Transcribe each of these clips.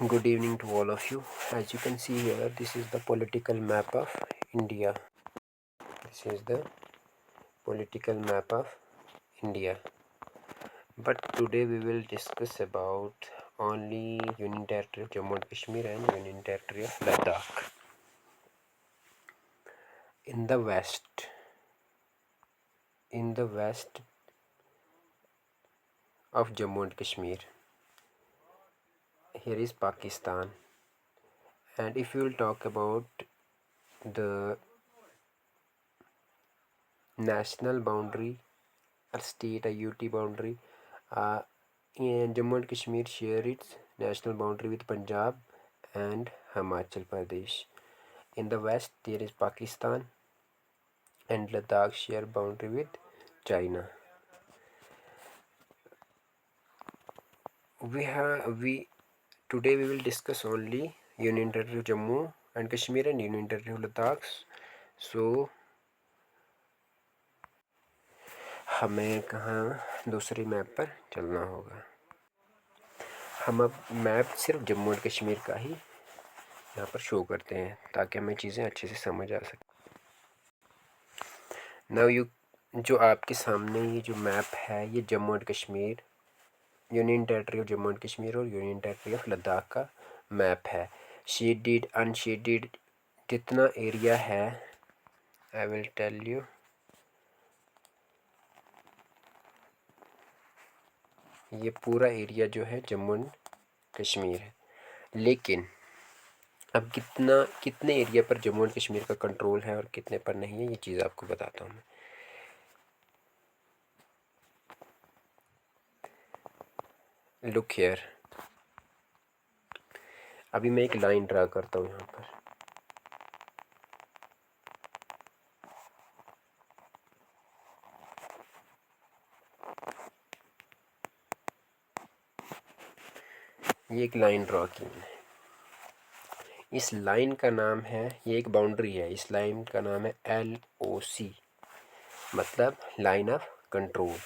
Good evening to all of you. As you can see here, this is the political map of India. This is the political map of India. But today we will discuss about only Union Territory of Jammu and Kashmir and Union Territory of Ladakh. In the west of Jammu and Kashmir, here is Pakistan. And if you will talk about the national boundary or state or UT boundary, and Jammu and Kashmir share its national boundary with Punjab and Himachal Pradesh. In the west there is Pakistan, and Ladakh share boundary with China. Today we will discuss only Union Territory of Jammu and Kashmir and Union Territory of Ladakh. So हमें कहाँ दूसरी map पर चलना होगा। हम अब map सिर्फ Jammu and Kashmir का ही यहाँ पर शो करते हैं ताकि हमें चीज़ें अच्छे से समझ आ सके। नाउ जो आपके सामने ये जो मैप है ये Jammu and Kashmir, union territory of Jammu and Kashmir और यूनियन टेरिटरी ऑफ लद्दाख का मैप है। शेडेड अनशेडेड जितना एरिया है, आई विल टेल यू। ये पूरा एरिया जो है जम्मू एंड कश्मीर है, लेकिन अब कितने एरिया पर जम्मू एंड कश्मीर का कंट्रोल है और कितने पर नहीं है, ये चीज़ आपको बताता हूँ मैं। लुक हियर, अभी मैं एक लाइन ड्रा करता हूँ यहाँ पर। ये एक लाइन ड्रॉ की मैंने। इस लाइन का नाम है, ये एक बाउंड्री है, इस लाइन का नाम है LOC, मतलब लाइन ऑफ कंट्रोल।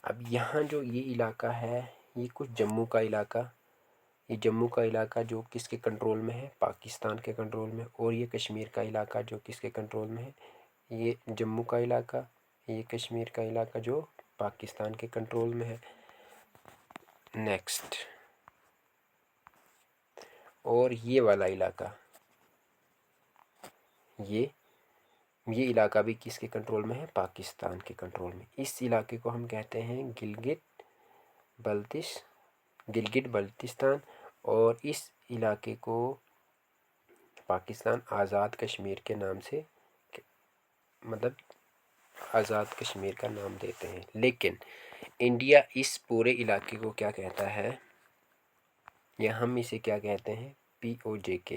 अब यहाँ जो ये इलाका है ये कुछ जम्मू का इलाका, ये जम्मू का इलाका जो किसके कंट्रोल में है, पाकिस्तान के कंट्रोल में। और ये कश्मीर का इलाका जो किसके कंट्रोल में है, ये जम्मू का इलाका, ये कश्मीर का इलाका जो पाकिस्तान के कंट्रोल में है। नेक्स्ट, और ये वाला इलाका, ये इलाका भी किसके कंट्रोल में है, पाकिस्तान के कंट्रोल में। इस इलाके को हम कहते हैं गिलगिट बल्तिस्तान, और इस इलाके को पाकिस्तान आज़ाद कश्मीर के नाम से, मतलब आज़ाद कश्मीर का नाम देते हैं। लेकिन इंडिया इस पूरे इलाके को क्या कहता है, या हम इसे क्या कहते हैं, POJK।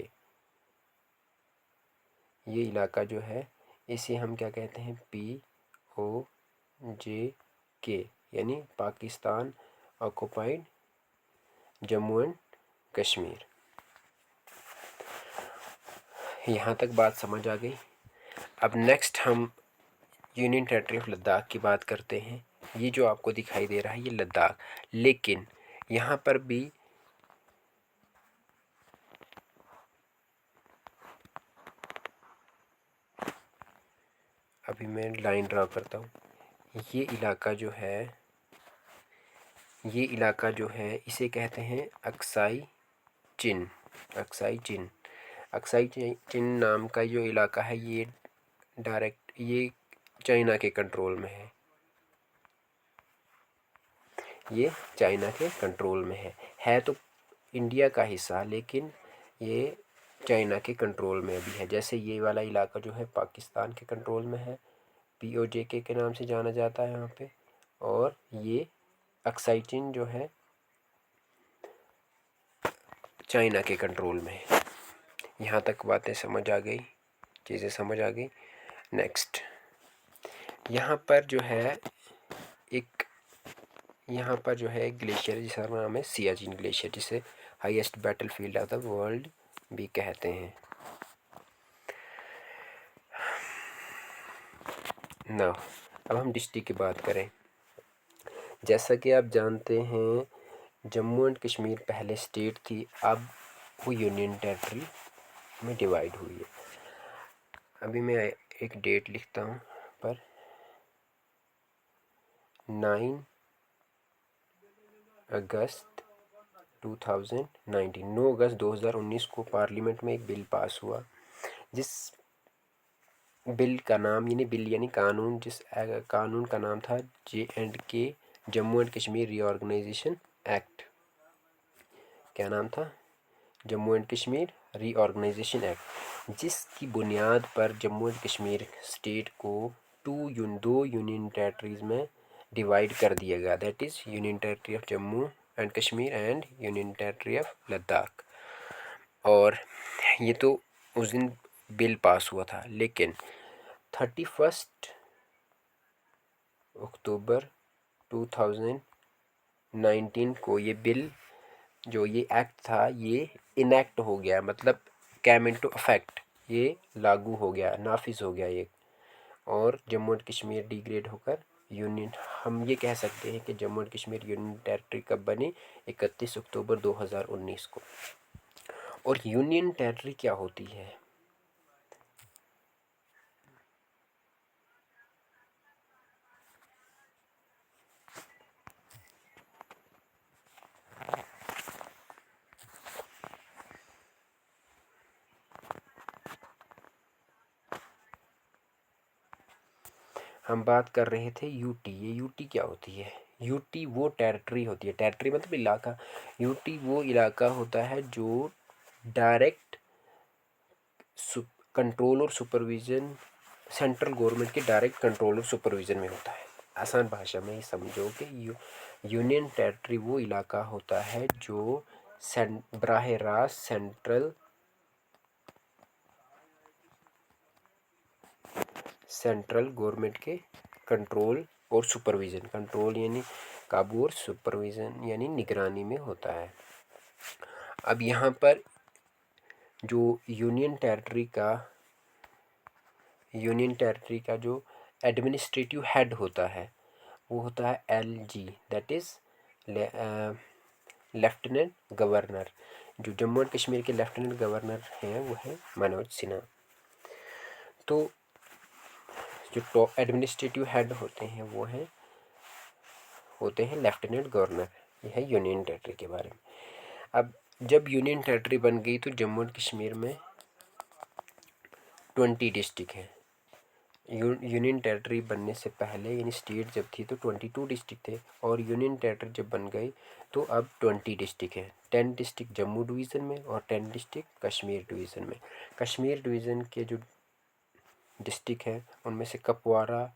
ये इलाका जो है इसे हम क्या कहते हैं, POJK, यानी पाकिस्तान ऑक्युपाइड जम्मू एंड कश्मीर। यहाँ तक बात समझ आ गई। अब नेक्स्ट हम यूनियन टेरिटरी ऑफ लद्दाख की बात करते हैं। ये जो आपको दिखाई दे रहा है ये लद्दाख, लेकिन यहाँ पर भी अभी मैं लाइन ड्रा करता हूँ। ये इलाका जो है इसे कहते हैं अक्साई चिन नाम का जो इलाका है ये डायरेक्ट ये चाइना के कंट्रोल में है, ये चाइना के कंट्रोल में है तो इंडिया का हिस्सा, लेकिन ये चाइना के कंट्रोल में भी है। जैसे ये वाला इलाका जो है पाकिस्तान के कंट्रोल में है, POJK के नाम से जाना जाता है यहाँ पे, और ये अक्साई चिन जो है चाइना के कंट्रोल में है। यहाँ तक बातें समझ आ गई, चीज़ें समझ आ गई। नेक्स्ट, यहाँ पर जो है एक ग्लेशियर जिसका नाम है सियाचिन ग्लेशियर, जिसे highest battlefield of the world भी कहते हैं। ना अब हम डिस्ट्रिक्ट की बात करें। जैसा कि आप जानते हैं जम्मू एंड कश्मीर पहले स्टेट थी, अब वो यूनियन टेरिटरी में डिवाइड हुई है। अभी मैं एक डेट लिखता हूँ पर 9 अगस्त 2019 9 अगस्त 2019 को पार्लियामेंट में एक बिल पास हुआ, जिस बिल का नाम यानी कानून, जिस कानून का नाम था JNK Jammu and Kashmir reorganisation act. क्या नाम था? Jammu and Kashmir reorganisation act, जिसकी बुनियाद पर जम्मू एंड कश्मीर स्टेट को दो यूनियन टेरिटरीज में डिवाइड कर दिया गया। That is union territory of Jammu and Kashmir and union territory of Ladakh. और ये तो उस दिन बिल पास हुआ था, लेकिन 31 अक्टूबर 2019 को ये बिल, जो ये एक्ट था, ये इनएक्ट हो गया, मतलब कैम इनटू अफेक्ट, ये लागू हो गया, नाफिज हो गया ये। और जम्मू एंड कश्मीर डिग्रेड होकर यूनियन, हम ये कह सकते हैं कि Jammu and Kashmir union territory कब बनी? 31 अक्टूबर 2019 को। और यूनियन टेरिटरी क्या होती है? हम बात कर रहे थे यूटी। ये यूटी क्या होती है? यूटी वो टेरिटरी होती है, टेरिटरी मतलब इलाका। यूटी वो इलाका होता है जो डायरेक्ट कंट्रोल और सुपरविज़न, सेंट्रल गवर्नमेंट के डायरेक्ट कंट्रोल और सुपरविज़न में होता है। आसान भाषा में ही समझो कि यूनियन टेरिटरी वो इलाका होता है जो बराह रास्त सेंट्रल गवर्नमेंट के कंट्रोल और सुपरविज़न, कंट्रोल यानी काबू और सुपरविज़न यानी निगरानी में होता है। अब यहाँ पर जो यूनियन टेरिटरी का जो एडमिनिस्ट्रेटिव हेड होता है वो होता है LG, that is lieutenant governor. जो जम्मू एंड कश्मीर के लेफ्टिनेंट गवर्नर हैं वो है मनोज सिन्हा। तो जो टॉप एडमिनिस्ट्रेटिव हेड होते हैं वो होते हैं लेफ्टिनेंट गवर्नर। यह है यूनियन टेरिटरी के बारे में। अब जब यूनियन टेरिटरी बन गई तो जम्मू एंड कश्मीर में 20 डिस्ट्रिक्ट हैं। यूनियन टेरिटरी बनने से पहले यानी स्टेट जब थी तो 22 डिस्ट्रिक्ट थे, और यूनियन टेरिटरी जब बन गई तो अब 20 डिस्ट्रिक्ट हैं। 10 डिस्ट्रिक्ट जम्मू डिवीज़न में और 10 डिस्ट्रिक्ट कश्मीर डिवीज़न में। कश्मीर डिवीज़न के जो डिस्ट्रिक्ट हैं उनमें से कपवारा,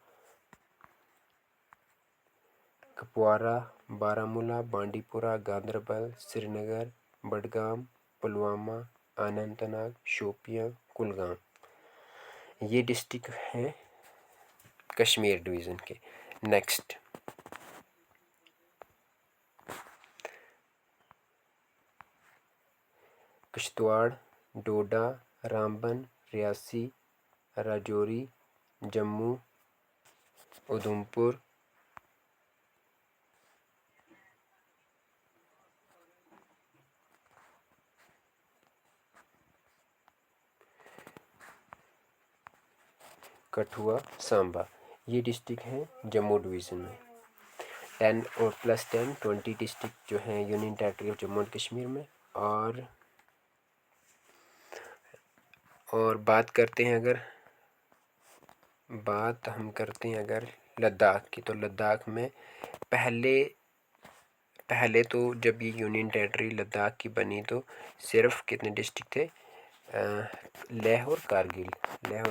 बारामूला, बांडीपुरा, गांदरबल, श्रीनगर, बडगाम, पुलवामा, अनंतनाग, शोपियां, कुलगाम, ये डिस्ट्रिक्ट हैं कश्मीर डिवीज़न के। नेक्स्ट किश्तवाड़, डोडा, रामबन, रियासी, राजौरी, जम्मू, उधमपुर, कठुआ, सांबा, ये डिस्ट्रिक्ट हैं जम्मू डिवीज़न में। 10 और +10 20 डिस्ट्रिक्ट जो हैं union territory of Jammu and Kashmir में। और बात हम करते हैं अगर लद्दाख की, तो लद्दाख में पहले तो जब ये यूनियन टेरिटरी लद्दाख की बनी तो सिर्फ कितने डिस्ट्रिक्ट थे? लेह और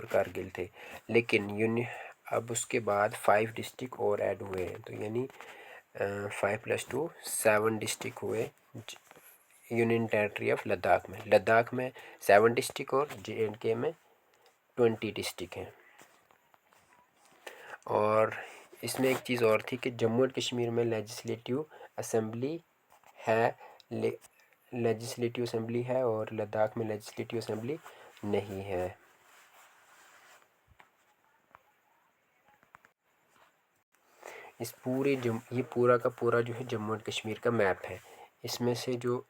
कारगिल थे। लेकिन अब उसके बाद 5 डिस्ट्रिक्ट और ऐड हुए हैं, तो यानी 5 + 2 7 डिस्ट्रिक्ट हुए यूनियन टेरिटरी ऑफ लद्दाख में 7 डिस्ट्रिक्ट और JNK में 20 डिस्ट्रिक्ट हैं। और इसमें एक चीज़ और थी कि जम्मू एंड कश्मीर में लेजिस्लेटिव असेंबली है और लद्दाख में लेजिस्लेटिव असेंबली नहीं है। ये पूरा का पूरा जो है जम्मू एंड कश्मीर का मैप है। इसमें से जो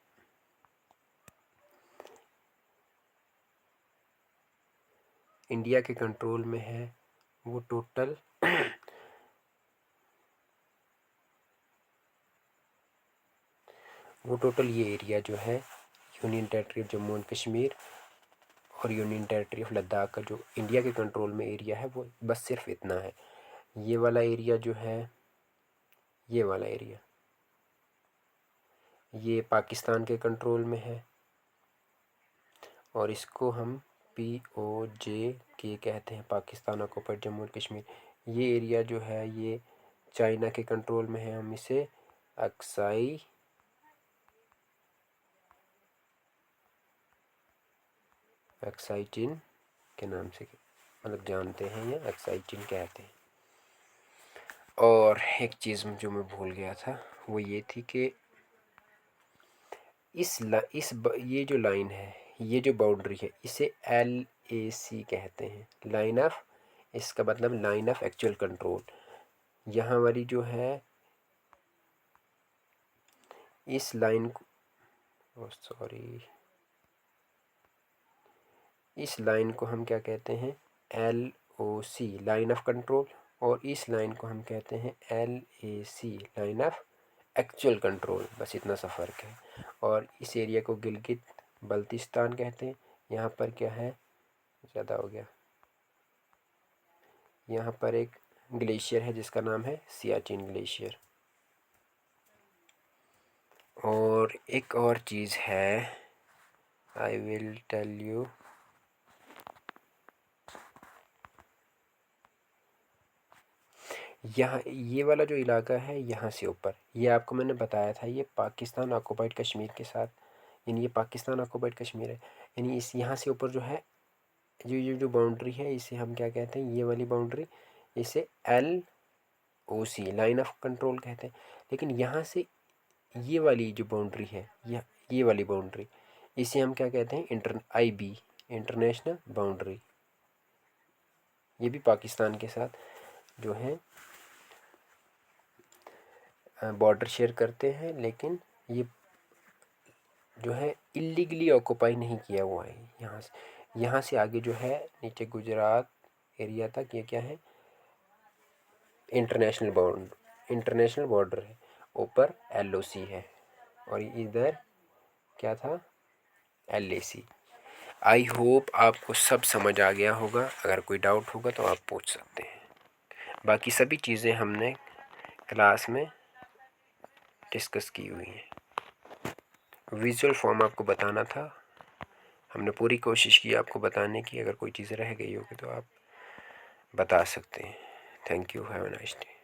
इंडिया के कंट्रोल में है वो टोटल ये एरिया जो है union territory of Jammu and Kashmir और यूनियन टेरिटरी ऑफ लद्दाख का जो इंडिया के कंट्रोल में एरिया है वो बस सिर्फ इतना है। ये वाला एरिया जो है, ये वाला एरिया ये पाकिस्तान के कंट्रोल में है और इसको हम POJK कहते हैं, पाकिस्तान ऑक्युपाइड जम्मू एंड कश्मीर। ये एरिया जो है ये चाइना के कंट्रोल में है, हम इसे अक्साई चिन के नाम से मतलब जानते हैं या अक्साई चिन कहते हैं। और एक चीज़ जो मैं भूल गया था वो ये थी कि ये जो लाइन है, ये जो बाउंड्री है, इसे LAC कहते हैं, लाइन ऑफ, इसका मतलब लाइन ऑफ एक्चुअल कंट्रोल। यहाँ वाली जो है इस लाइन को, इस लाइन को हम क्या कहते हैं, LOC लाइन ऑफ कंट्रोल, और इस लाइन को हम कहते हैं LAC line of actual control. बस इतना सा फ़र्क है। और इस एरिया को गिलगित बल्तिस्तान कहते हैं। यहाँ पर क्या है, ज़्यादा हो गया, यहाँ पर एक ग्लेशियर है जिसका नाम है सियाचिन ग्लेशियर। और एक और चीज़ है, आई विल टेल यू, यहाँ ये वाला जो इलाका है यहाँ से ऊपर, ये आपको मैंने बताया था ये पाकिस्तान ऑक्युपाइड कश्मीर के साथ, यानी ये पाकिस्तान ऑक्युपाइड कश्मीर है। यानी इस यहाँ से ऊपर जो है जो बाउंड्री है इसे हम क्या कहते हैं, ये वाली बाउंड्री, इसे LOC लाइन ऑफ कंट्रोल कहते हैं। लेकिन यहाँ से ये वाली जो बाउंड्री है, ये वाली बाउंड्री, इसे हम क्या कहते हैं, IB इंटरनेशनल बाउंड्री। ये भी पाकिस्तान के साथ जो है बॉर्डर शेयर करते हैं, लेकिन ये जो है इलीगली ऑक्युपाई नहीं किया हुआ है। यहाँ से आगे जो है नीचे गुजरात एरिया तक ये क्या है, इंटरनेशनल बॉर्डर है। ऊपर LOC है और इधर क्या था, LAC। आई होप आपको सब समझ आ गया होगा। अगर कोई डाउट होगा तो आप पूछ सकते हैं। बाकी सभी चीज़ें हमने क्लास में डिस्कस की हुई हैं। विजुअल फॉर्म आपको बताना था, हमने पूरी कोशिश की आपको बताने की। अगर कोई चीज़ रह गई होगी तो आप बता सकते हैं। Thank you, have a nice day.